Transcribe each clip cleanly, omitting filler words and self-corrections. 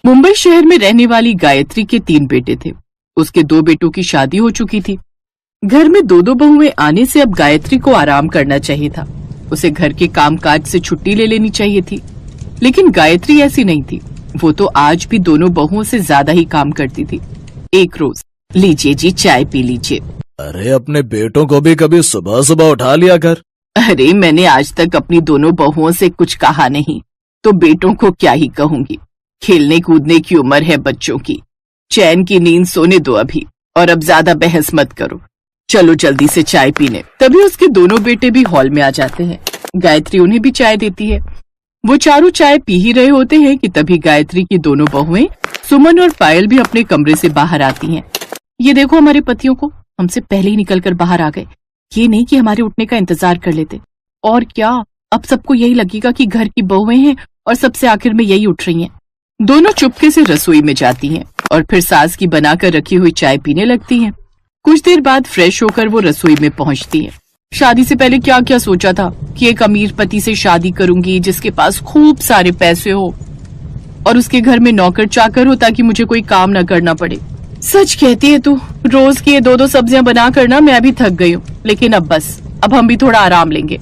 मुंबई शहर में रहने वाली गायत्री के 3 बेटे थे। उसके 2 बेटों की शादी हो चुकी थी। घर में 2-2 बहुएं आने से अब गायत्री को आराम करना चाहिए था। उसे घर के कामकाज से छुट्टी ले लेनी चाहिए थी, लेकिन गायत्री ऐसी नहीं थी। वो तो आज भी दोनों बहुओं से ज्यादा ही काम करती थी। एक रोज, लीजिए जी, चाय पी लीजिए। अरे अपने बेटों को भी कभी सुबह सुबह उठा लिया कर। अरे मैंने आज तक अपनी दोनों बहुओं से कुछ कहा नहीं, तो बेटों को क्या ही कहूंगी। खेलने कूदने की उम्र है बच्चों की। चैन की नींद सोने दो अभी, और अब ज्यादा बहस मत करो। चलो जल्दी से चाय पीने। तभी उसके दोनों बेटे भी हॉल में आ जाते हैं। गायत्री उन्हें भी चाय देती है। वो चारों चाय पी ही रहे होते हैं कि तभी गायत्री की दोनों बहुएं सुमन और पायल भी अपने कमरे से बाहर आती हैं। ये देखो, हमारे पतियों को हमसे पहले ही निकलकर बाहर आ गए। ये नहीं कि हमारे उठने का इंतजार कर लेते। और क्या, अब सबको यही लगेगा कि घर की बहुएं हैं और सबसे आखिर में यही उठ रही हैं। दोनों चुपके से रसोई में जाती हैं और फिर सास की बनाकर रखी हुई चाय पीने लगती हैं। कुछ देर बाद फ्रेश होकर वो रसोई में पहुंचती है। शादी से पहले क्या क्या सोचा था कि एक अमीर पति से शादी करूंगी जिसके पास खूब सारे पैसे हो और उसके घर में नौकर चाकर हो ताकि मुझे कोई काम न करना पड़े। सच कहती है तू, रोज की ये 2-2 सब्जियां बना करना मैं भी थक गई हूँ। लेकिन अब बस, अब हम भी थोड़ा आराम लेंगे।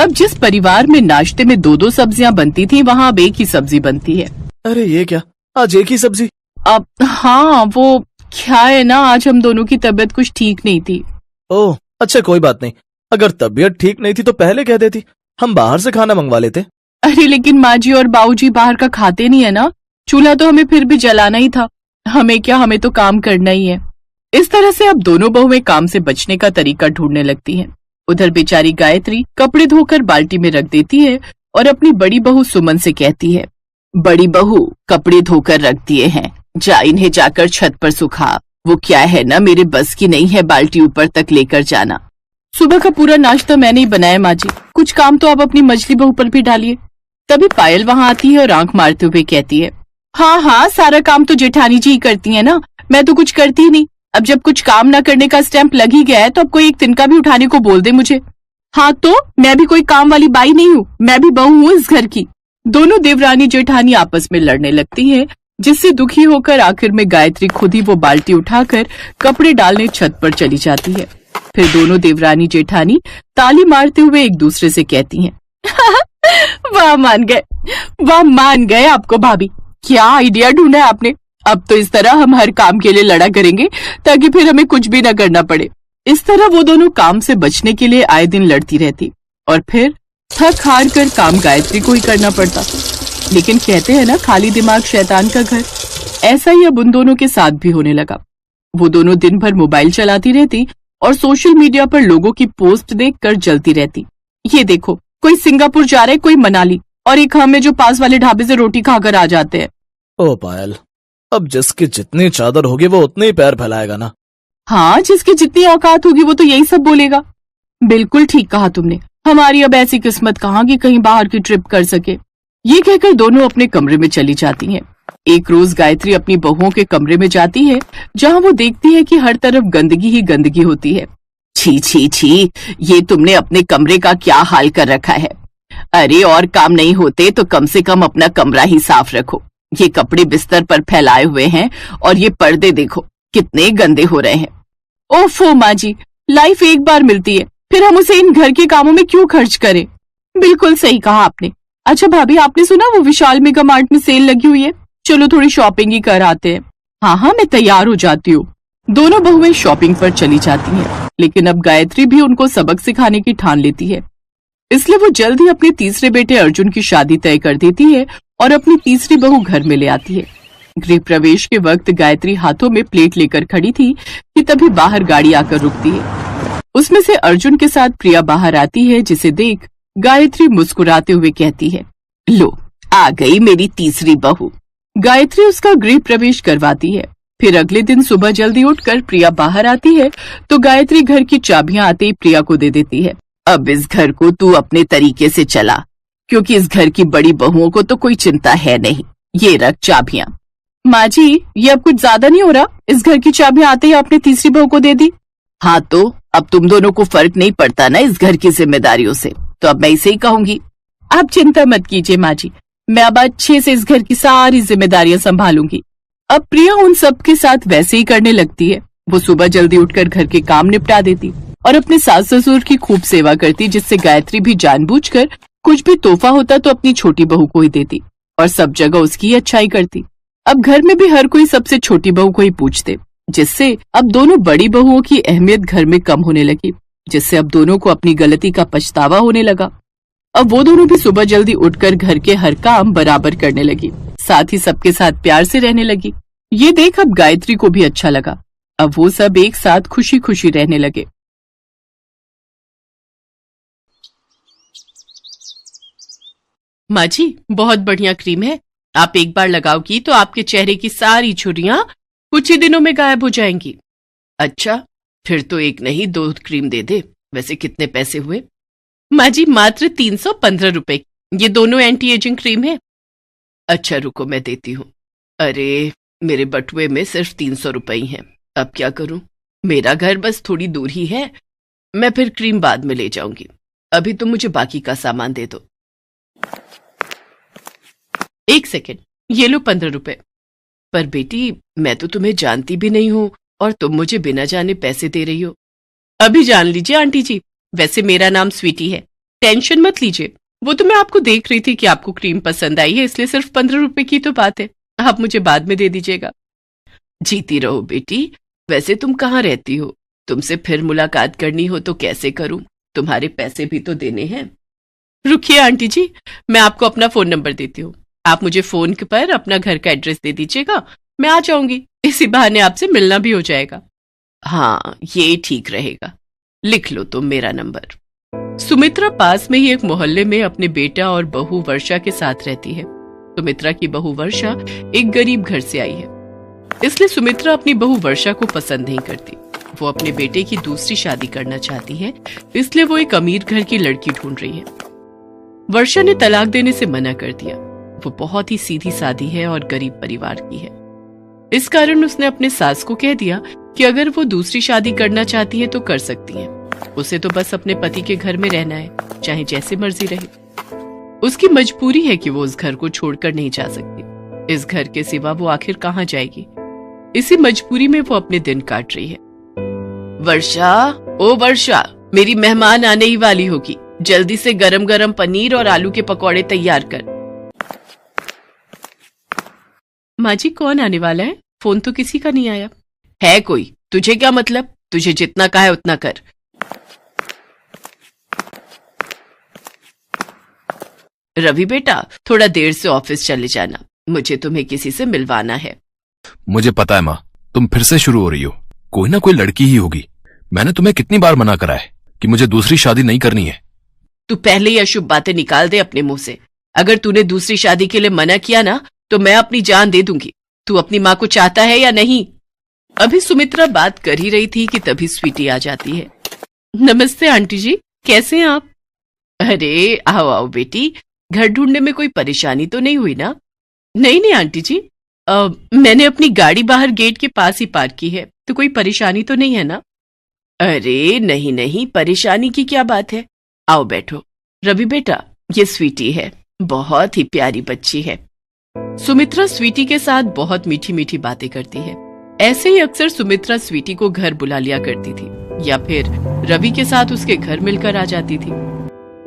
अब जिस परिवार में नाश्ते में 2-2 सब्जियां बनती थी, वहाँ अब एक ही सब्जी बनती है। अरे ये क्या, आज एक ही सब्जी? अब हाँ, वो क्या है ना, आज हम दोनों की तबीयत कुछ ठीक नहीं थी। ओह अच्छा, कोई बात नहीं। अगर तबीयत ठीक नहीं थी तो पहले कह देती, हम बाहर से खाना मंगवा लेते। अरे लेकिन माँ जी और बाबूजी बाहर का खाते नहीं है ना। चूल्हा तो हमें फिर भी जलाना ही था। हमें क्या, हमें तो काम करना ही है। इस तरह से अब दोनों बहुएं काम से बचने का तरीका ढूंढने लगती हैं। उधर बेचारी गायत्री कपड़े धोकर बाल्टी में रख देती है और अपनी बड़ी बहू सुमन से कहती है, बड़ी बहू कपड़े धोकर रख दिए हैं, जा इन्हें जाकर छत पर सुखा। वो क्या है ना, मेरे बस की नहीं है बाल्टी ऊपर तक लेकर जाना। सुबह का पूरा नाश्ता मैंने ही बनाया माँ जी, कुछ काम तो आप अपनी मझली बहू पर भी डालिए। तभी पायल वहाँ आती है और आंख मारते हुए कहती है, हाँ हाँ, सारा काम तो जेठानी जी ही करती है ना, मैं तो कुछ करती ही नहीं। अब जब कुछ काम न करने का स्टैंप लग ही गया है तो अब कोई एक तिनका भी उठाने को बोल दे मुझे। हाँ तो मैं भी कोई काम वाली बाई नहीं हूँ, मैं भी बहू हूँ इस घर की। दोनों देवरानी जेठानी आपस में लड़ने लगती हैं, जिससे दुखी होकर आखिर में गायत्री खुद ही वो बाल्टी उठाकर कपड़े डालने छत पर चली जाती है। फिर दोनों देवरानी जेठानी ताली मारते हुए एक दूसरे से कहती हैं, वाह मान गए आपको भाभी, क्या आइडिया ढूंढा है आपने। अब तो इस तरह हम हर काम के लिए लड़ा करेंगे ताकि फिर हमें कुछ भी न करना पड़े। इस तरह वो दोनों काम से बचने के लिए आए दिन लड़ती रहती और फिर थक हार कर काम गायत्री को ही करना पड़ता। लेकिन कहते हैं ना, खाली दिमाग शैतान का घर। ऐसा ही अब उन दोनों के साथ भी होने लगा। वो दोनों दिन भर मोबाइल चलाती रहती और सोशल मीडिया पर लोगों की पोस्ट देखकर जलती रहती। ये देखो, कोई सिंगापुर जा रहा है, कोई मनाली, और एक हमें जो पास वाले ढाबे से रोटी खाकर आ जाते हैं। ओ पायल, अब जिसकी जितनी चादर होगी वो उतने ही पैर फैलाएगा ना। हाँ, जिसकी जितनी औकात होगी वो तो यही सब बोलेगा। बिल्कुल ठीक कहा तुमने। हमारी अब ऐसी किस्मत कहाँ कि कहीं बाहर की ट्रिप कर सके। ये कहकर दोनों अपने कमरे में चली जाती हैं। एक रोज गायत्री अपनी बहुओं के कमरे में जाती है, जहाँ वो देखती है कि हर तरफ गंदगी ही गंदगी होती है। छी छी छी, ये तुमने अपने कमरे का क्या हाल कर रखा है। अरे और काम नहीं होते तो कम से कम अपना कमरा ही साफ रखो। ये कपड़े बिस्तर पर फैलाए हुए हैं और ये पर्दे देखो कितने गंदे हो रहे हैं। ओफो माँ जी, लाइफ एक बार मिलती है, फिर हम उसे इन घर के कामों में क्यों खर्च करें। बिल्कुल सही कहा आपने। अच्छा भाभी, आपने सुना वो विशाल मेगा मार्ट में सेल लगी हुई है, चलो थोड़ी शॉपिंग ही कर आते हैं। हाँ हाँ, मैं तैयार हो जाती हूँ। दोनों बहुएं शॉपिंग पर चली जाती हैं, लेकिन अब गायत्री भी उनको सबक सिखाने की ठान लेती है। इसलिए वो जल्द ही अपने तीसरे बेटे अर्जुन की शादी तय कर देती है और अपनी तीसरी बहू घर में ले आती है। गृह प्रवेश के वक्त गायत्री हाथों में प्लेट लेकर खड़ी थी कि तभी बाहर गाड़ी आकर रुकती है। उसमें से अर्जुन के साथ प्रिया बाहर आती है, जिसे देख गायत्री मुस्कुराते हुए कहती है, लो आ गई मेरी तीसरी बहू। गायत्री उसका गृह प्रवेश करवाती है। फिर अगले दिन सुबह जल्दी उठकर प्रिया बाहर आती है तो गायत्री घर की चाबियां आते ही प्रिया को दे देती है। अब इस घर को तू अपने तरीके से चला, क्योंकि इस घर की बड़ी बहुओं को तो कोई चिंता है नहीं। ये रख चाबियां। माँ जी, ये अब कुछ ज्यादा नहीं हो रहा? इस घर की चाबियां आते ही आपने तीसरी बहू को दे दी। हाँ तो अब तुम दोनों को फर्क नहीं पड़ता ना इस घर की जिम्मेदारियों से, तो अब मैं इसे ही कहूंगी। आप चिंता मत कीजिए माँ जी, मैं अब अच्छे से इस घर की सारी जिम्मेदारियां संभालूंगी। अब प्रिया उन सब के साथ वैसे ही करने लगती है। वो सुबह जल्दी उठकर घर के काम निपटा देती और अपने सास ससुर की खूब सेवा करती, जिससे गायत्री भी जानबूझकर कुछ भी तोहफा होता तो अपनी छोटी बहू को ही देती और सब जगह उसकी ही अच्छाई करती। अब घर में भी हर कोई सबसे छोटी बहू को ही पूछते, जिससे अब दोनों बड़ी बहुओं की अहमियत घर में कम होने लगी, जिससे अब दोनों को अपनी गलती का पछतावा होने लगा। अब वो दोनों भी सुबह जल्दी उठकर घर के हर काम बराबर करने लगी, साथ ही सबके साथ प्यार से रहने लगी। ये देख अब गायत्री को भी अच्छा लगा। अब वो सब एक साथ खुशी खुशी रहने लगे। माँ जी, बहुत बढ़िया क्रीम है। आप एक बार लगाओगी तो आपके चेहरे की सारी झुर्रियां कुछ ही दिनों में गायब हो जाएंगी। अच्छा, फिर तो एक नहीं 2 क्रीम दे दे। वैसे कितने पैसे हुए? माँ जी, मात्र 315 रुपए। ये दोनों एंटी एजिंग क्रीम है। अच्छा रुको, मैं देती हूँ। अरे, मेरे बटुए में सिर्फ 300 रुपए ही हैं। अब क्या करूं? मेरा घर बस थोड़ी दूर ही है। मैं फिर क्रीम बाद में ले जाऊंगी। अभी तुम मुझे बाकी का सामान दे दो। 1 सेकेंड, ये लो 15 रुपए। पर बेटी, मैं तो तुम्हें जानती भी नहीं हूं और तुम मुझे बिना जाने पैसे दे रही हो। अभी जान लीजिए आंटी जी, वैसे मेरा नाम स्वीटी है। टेंशन मत लीजिए। वो तो मैं आपको देख रही थी कि आपको क्रीम पसंद आई है, इसलिए सिर्फ 15 रुपए की तो बात है। आप मुझे बाद में दे दीजिएगा। जीती रहो बेटी। वैसे तुम कहाँ रहती हो? तुमसे फिर मुलाकात करनी हो तो कैसे करूं? तुम्हारे पैसे भी तो देने हैं। रुकिए आंटी जी, मैं आपको अपना फोन नंबर देती हूँ। आप मुझे फोन पर अपना घर का एड्रेस दे दीजिएगा, मैं आ जाऊंगी। इसी बहाने आपसे मिलना भी हो जाएगा। हाँ, ये ठीक रहेगा। लिख लो तुम मेरा नंबर। सुमित्रा पास में ही एक मोहल्ले में अपने बेटा और बहू वर्षा के साथ रहती है। सुमित्रा की बहू वर्षा एक गरीब घर से आई है, इसलिए सुमित्रा अपनी बहू वर्षा को पसंद नहीं करती। वो अपने बेटे की दूसरी शादी करना चाहती है, इसलिए वो एक अमीर घर की लड़की ढूंढ रही है। वर्षा ने तलाक देने से मना कर दिया। वो बहुत ही सीधी सादी है और गरीब परिवार की है। इस कारण उसने अपने सास को कह दिया कि अगर वो दूसरी शादी करना चाहती है तो कर सकती है। उसे तो बस अपने पति के घर में रहना है, चाहे जैसे मर्जी रहे। उसकी मजबूरी है कि वो उस घर को छोड़कर नहीं जा सकती। इस घर के सिवा वो आखिर कहाँ जाएगी? इसी मजबूरी में वो अपने दिन काट रही है। वर्षा, ओ वर्षा, मेरी मेहमान आने ही वाली होगी। जल्दी से गरम गरम पनीर और आलू के पकौड़े तैयार कर। माँ जी, कौन आने वाला है? फोन तो किसी का नहीं आया। है कोई? तुझे क्या मतलब? तुझे जितना कहा है उतना कर। रवि बेटा, थोड़ा देर से ऑफिस चले जाना, मुझे तुम्हें किसी से मिलवाना है। मुझे पता है माँ, तुम फिर से शुरू हो रही हो। कोई ना कोई लड़की ही होगी। मैंने तुम्हें कितनी बार मना करा है कि मुझे दूसरी शादी नहीं करनी है। तू पहले ही अशुभ बातें निकाल दे अपने मुंह से। अगर तूने दूसरी शादी के लिए मना किया ना तो मैं अपनी जान दे दूंगी। तू अपनी माँ को चाहता है या नहीं? अभी सुमित्रा बात कर ही रही थी कि तभी स्वीटी आ जाती है। नमस्ते आंटी जी, कैसे हैं आप? अरे आओ आओ बेटी, घर ढूंढने में कोई परेशानी तो नहीं हुई ना? नहीं नहीं आंटी जी, मैंने अपनी गाड़ी बाहर गेट के पास ही पार्क की है, तो कोई परेशानी तो नहीं है ना? अरे नहीं नहीं, परेशानी की क्या बात है। आओ बैठो। रवि बेटा, ये स्वीटी है, बहुत ही प्यारी बच्ची है। सुमित्रा स्वीटी के साथ बहुत मीठी मीठी बातें करती है। ऐसे ही अक्सर सुमित्रा स्वीटी को घर बुला लिया करती थी या फिर रवि के साथ उसके घर मिलकर आ जाती थी।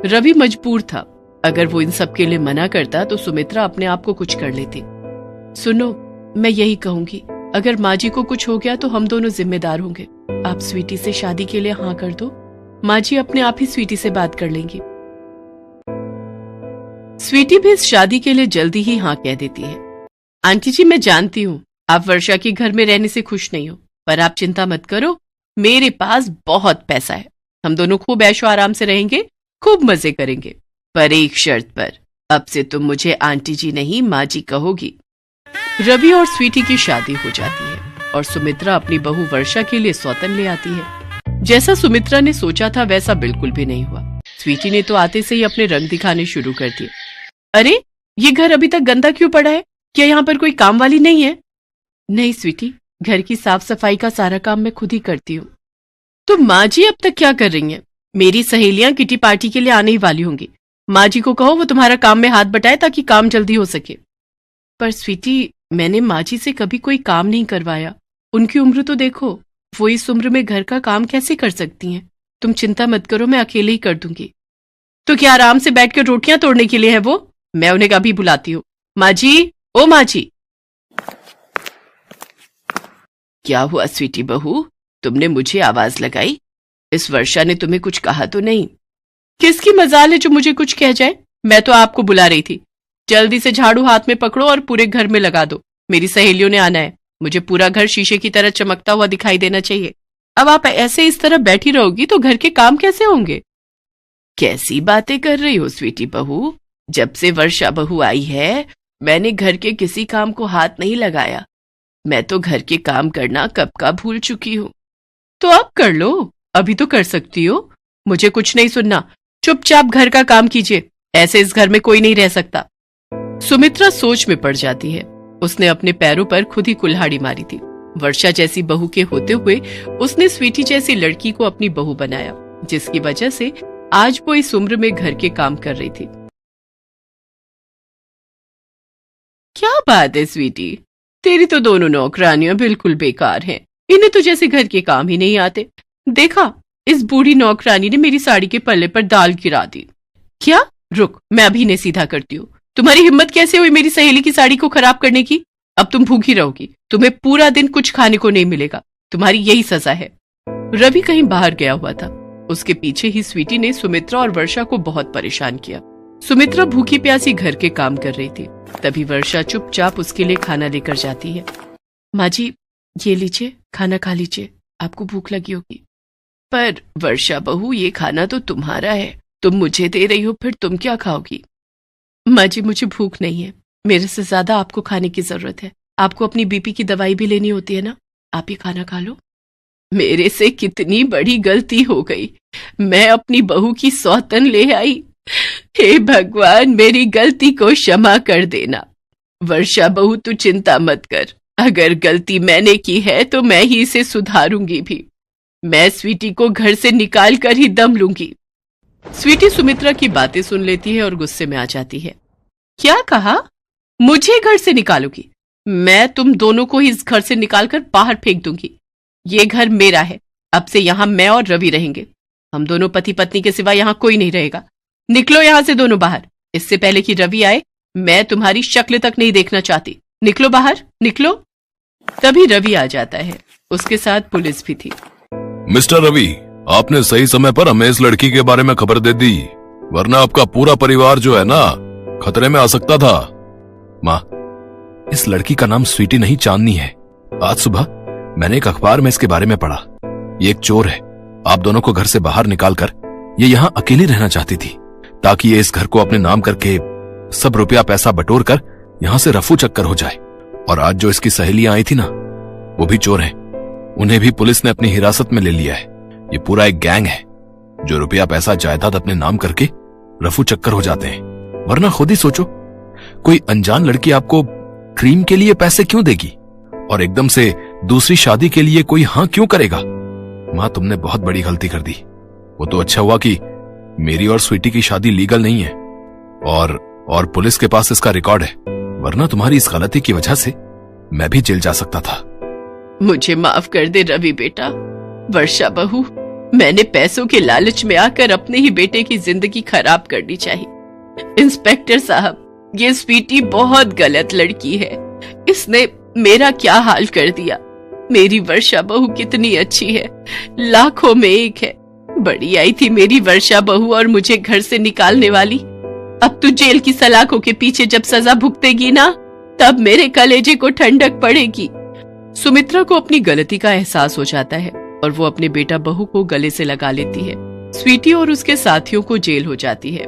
रवि मजबूर था। अगर वो इन सब के लिए मना करता तो सुमित्रा अपने आप को कुछ कर लेती। सुनो, मैं यही कहूंगी, अगर माँ जी को कुछ हो गया तो हम दोनों जिम्मेदार होंगे। आप स्वीटी से शादी के लिए हाँ कर दो, माँ जी अपने आप ही स्वीटी से बात कर लेंगी। स्वीटी भी इस शादी के लिए जल्दी ही हाँ कह देती है। आंटी जी, मैं जानती हूँ आप वर्षा के घर में रहने से खुश नहीं हो, पर आप चिंता मत करो, मेरे पास बहुत पैसा है। हम दोनों खूब ऐशो आराम से रहेंगे, खूब मजे करेंगे, पर एक शर्त पर। अब से तुम मुझे आंटी जी नहीं माँ जी कहोगी। रवि और स्वीटी की शादी हो जाती है और सुमित्रा अपनी बहू वर्षा के लिए सौतन ले आती है। जैसा सुमित्रा ने सोचा था वैसा बिल्कुल भी नहीं हुआ। स्वीटी ने तो आते से ही अपने रंग दिखाने शुरू कर दिए। अरे, ये घर अभी तक गंदा क्यों पड़ा है? क्या यहाँ पर कोई काम वाली नहीं है? नहीं स्वीटी, घर की साफ सफाई का सारा काम मैं खुद ही करती हूँ। तो माँ जी अब तक क्या कर रही हैं? मेरी सहेलियां किटी पार्टी के लिए आने ही वाली होंगी। माँ जी को कहो वो तुम्हारा काम में हाथ बटाए ताकि काम जल्दी हो सके। पर स्वीटी, मैंने माँ जी से कभी कोई काम नहीं करवाया। उनकी उम्र तो देखो, वो इस उम्र में घर का काम कैसे कर सकती हैं? तुम चिंता मत करो, मैं अकेले ही कर दूंगी। तो क्या आराम से बैठ कर रोटियां तोड़ने के लिए है वो? मैं उन्हें कभी बुलाती हूँ। माँ जी, ओ माँ जी। क्या हुआ स्वीटी बहू, तुमने मुझे आवाज लगाई? इस वर्षा ने तुम्हें कुछ कहा तो नहीं? किसकी मजाल है जो मुझे कुछ कह जाए? मैं तो आपको बुला रही थी। जल्दी से झाड़ू हाथ में पकड़ो और पूरे घर में लगा दो। मेरी सहेलियों ने आना है। मुझे पूरा घर शीशे की तरह चमकता हुआ दिखाई देना चाहिए। अब आप ऐसे इस तरह बैठी रहोगी तो घर के काम कैसे होंगे? कैसी बातें कर रही हो स्वीटी बहू? जब से वर्षा बहू आई है मैंने घर के किसी काम को हाथ नहीं लगाया। मैं तो घर के काम करना कब का भूल चुकी हूँ। तो अब कर लो, अभी तो कर सकती हो। मुझे कुछ नहीं सुनना, चुपचाप घर का काम कीजिए। ऐसे इस घर में कोई नहीं रह सकता। सुमित्रा सोच में पड़ जाती है। उसने अपने पैरों पर खुद ही कुल्हाड़ी मारी थी। वर्षा जैसी बहू के होते हुए उसने स्वीटी जैसी लड़की को अपनी बहू बनाया, जिसकी वजह से आज वो इस उम्र में घर के काम कर रही थी। क्या बात है स्वीटी, तेरी तो दोनों नौकरानियां बिल्कुल बेकार हैं। इन्हें तो जैसे घर के काम ही नहीं आते। देखा, इस बूढ़ी नौकरानी ने मेरी साड़ी के पल्ले पर दाल गिरा दी। क्या? रुक, मैं अभी इन्हें सीधा करती हूँ। तुम्हारी हिम्मत कैसे हुई मेरी सहेली की साड़ी को खराब करने की? अब तुम भूखी रहोगी, तुम्हें पूरा दिन कुछ खाने को नहीं मिलेगा। तुम्हारी यही सजा है। रवि कहीं बाहर गया हुआ था। उसके पीछे ही स्वीटी ने सुमित्रा और वर्षा को बहुत परेशान किया। सुमित्रा भूखी प्यासी घर के काम कर रही थी। तभी वर्षा चुपचाप उसके लिए खाना लेकर जाती है। माँ जी, ये लीजिए, खाना खा लीजिए, आपको भूख लगी होगी। पर वर्षा बहू, ये खाना तो तुम्हारा है, तुम मुझे दे रही हो, फिर तुम क्या खाओगी? माँ जी, मुझे भूख नहीं है। मेरे से ज्यादा आपको खाने की जरूरत है। आपको अपनी बीपी की दवाई भी लेनी होती है ना, आप ही खाना खा लो। मेरे से कितनी बड़ी गलती हो गई। मैं अपनी बहू की सौतन ले आई। हे भगवान, मेरी गलती को क्षमा कर देना। वर्षा बहू, तू चिंता मत कर। अगर गलती मैंने की है तो मैं ही इसे सुधारूंगी भी। मैं स्वीटी को घर से निकाल कर ही दम लूंगी। स्वीटी सुमित्रा की बातें सुन लेती है और गुस्से में आ जाती है। क्या कहा? मुझे घर से निकालोगी? मैं तुम दोनों को ही इस घर से निकालकर बाहर फेंक दूंगी। ये घर मेरा है। अब से यहाँ मैं और रवि रहेंगे। हम दोनों पति पत्नी के सिवा यहाँ कोई नहीं रहेगा। निकलो यहाँ से दोनों बाहर। इससे पहले कि रवि आए, मैं तुम्हारी शक्ल तक नहीं देखना चाहती। निकलो बाहर, निकलो। तभी रवि आ जाता है। उसके साथ पुलिस भी थी। मिस्टर रवि, आपने सही समय पर हमें इस लड़की के बारे में खबर दे दी, वरना आपका पूरा परिवार जो है ना, खतरे में आ सकता था। माँ, इस लड़की का नाम स्वीटी नहीं, चांदनी है। आज सुबह मैंने एक अखबार में इसके बारे में पढ़ा। ये एक चोर है। आप दोनों को घर से बाहर निकालकर ये यहाँ अकेली रहना चाहती थी, ताकि ये इस घर को अपने नाम करके सब रुपया पैसा बटोर कर यहाँ से रफू चक्कर हो जाए। और आज जो इसकी सहेलियां आई थी ना, वो भी चोर हैं। उन्हें भी पुलिस ने अपनी हिरासत में ले लिया है। ये पूरा एक गैंग है जो रुपया पैसा जायदाद अपने नाम करके रफू चक्कर हो जाते हैं। वरना खुद ही सोचो, कोई अनजान लड़की आपको क्रीम के लिए पैसे क्यों देगी और एकदम से दूसरी शादी के लिए कोई हाँ क्यों करेगा? माँ, तुमने बहुत बड़ी गलती कर दी। वो तो अच्छा हुआ कि मेरी और स्वीटी की शादी लीगल नहीं है और पुलिस के पास इसका रिकॉर्ड है, वरना तुम्हारी इस गलती की वजह से मैं भी जेल जा सकता था। मुझे माफ कर दे रवि बेटा। वर्षा बहू, मैंने पैसों के लालच में आकर अपने ही बेटे की जिंदगी खराब करनी चाहिए। इंस्पेक्टर साहब, ये स्वीटी बहुत गलत लड़की है। इसने मेरा क्या हाल कर दिया। मेरी वर्षा बहू कितनी अच्छी है, लाखों में एक है। बड़ी आई थी मेरी वर्षा बहू और मुझे घर से निकालने वाली। अब तू जेल की सलाखों के पीछे जब सजा भुगतेगी ना, तब मेरे कलेजे को ठंडक पड़ेगी। सुमित्रा को अपनी गलती का एहसास हो जाता है और वो अपने बेटा बहू को गले से लगा लेती है। स्वीटी और उसके साथियों को जेल हो जाती है।